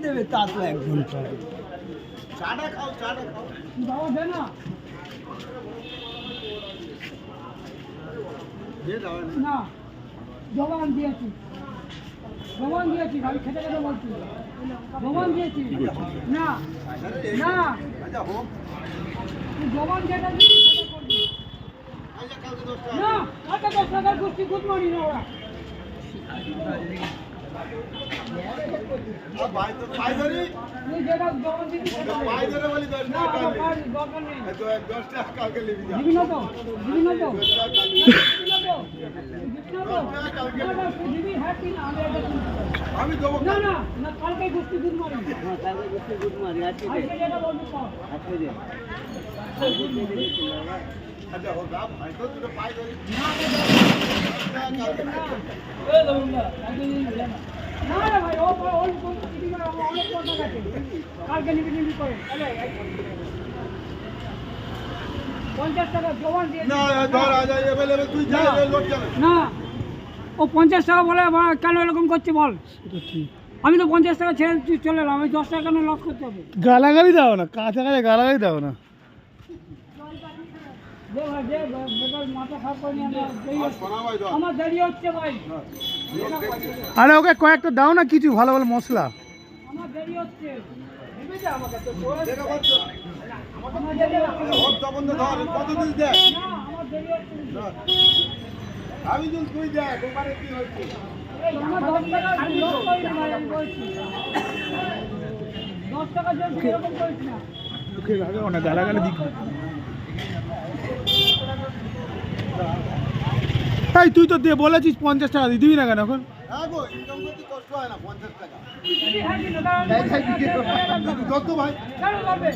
দেবে তা তো এক ঘন্টা চাটা খাও বাবা দে না না জবান দিয়েছি আমি খেতে খেতে বলছি জবান দিয়েছি না না তুই জবান যেটা দিয়েছি সেটা করবি না আচ্ছা 10 টাকার গোষ্ঠী গুড মর্নিং ওরা তুই যেটা জবান দিয়েছি সেটা দরকার নেই দিবি না তো দিবি হ্যাঁ কি না আমি দেবো না না না কালকে গোষ্ঠী গুড মর্নিং কালকে গোষ্ঠী গুড মর্নিং আজকে আজকে যেটা বলবি পাও আজকে যে আচ্ছা হোক ভাই তো দুটো পাই ধরি না রে ভাই ও দিবি না অনেক কথা আছে কালকে নিবি করে 50 টাকা জবান দিয়ে না ধর আজ अवेलेबल তুই যা লোড চালা না ও 50 টাকা বলে কেন এরকম করছে বল আমি তো 50 টাকা ছেড়ে চলে এলাম আমি 10 টাকা কেন লস করতে হবে গালাগালি দাও না কাছে গালাগালি দাও না দে ভাই দে বেকার মাথা খারাপ করে নিয়ে শোনা ভাই ধর আমার দেরি হচ্ছে ভাই আরে ওকে কয়েকটা দাও না কিছু ভালো ভালো মশলা আমার দেরি হচ্ছে দিবি যা আমাকে তো দেখা করছো আমার দেরি হচ্ছে হোক তখন তো ধর কত দিন দে না আমার দেরি হচ্ছে আমি যদি তুই দে দোকানে কি হচ্ছে আমার 10 টাকা লস করি না ভাই আমি বলছি 10 টাকা জন্য এরকম করিস না ওকে লাগাও না গালাগালি দিক এই তুই তো দিয়ে বলেছিস 50 টাকা দিবি না কেন এখন হ্যাঁ গো ইনকাম করতে কষ্ট হয় না 50 টাকা কেন যত ভাই করবে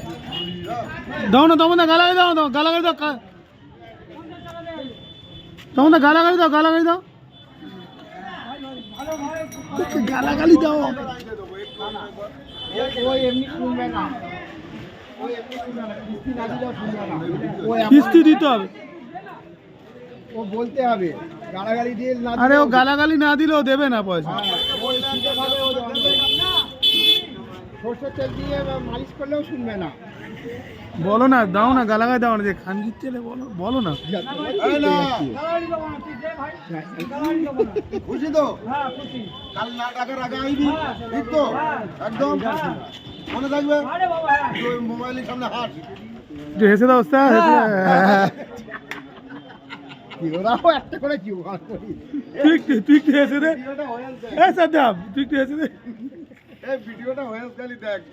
দাও না তখন গালাগালি দাও গালাগালি দাও তখন গালাগালি দাও ভালো ভাই গালাগালি দাও ওই এমনি শুনবে না ওই এমনি শুনবে না কিস্তি না দিলেও শুনবে না কিস্তি দিতে হবে ও বলতে হবে গালাগালি দিয়ে না আরে ও গালাগালি না দিলেও দেবে না পয়সা ওই সিধে ভাবে ও সরষের তেল দিয়ে মালিশ করলেও শুনবে না বলো না দাও না গালাগালি দাও না যে খান দিচ্ছে বলো না আরে না গালাগালি দেবো না তুই দে ভাই গালাগালি দেবো না খুশি তো হ্যাঁ খুশি কাল না টাকার আগে আইবি ঠিক তো একদম মনে থাকবে আরে বাবা হ্যাঁ তুই মোবাইলের সামনে হাত যে হেসে দাও ওস্তাদ কি ওরাও একটা করে কি ওরা করি তুই কি হেসে দে এ সাদ্দাম তুই কি হেসে দে এই ভিডিওটা হয়ে গেলি দেখ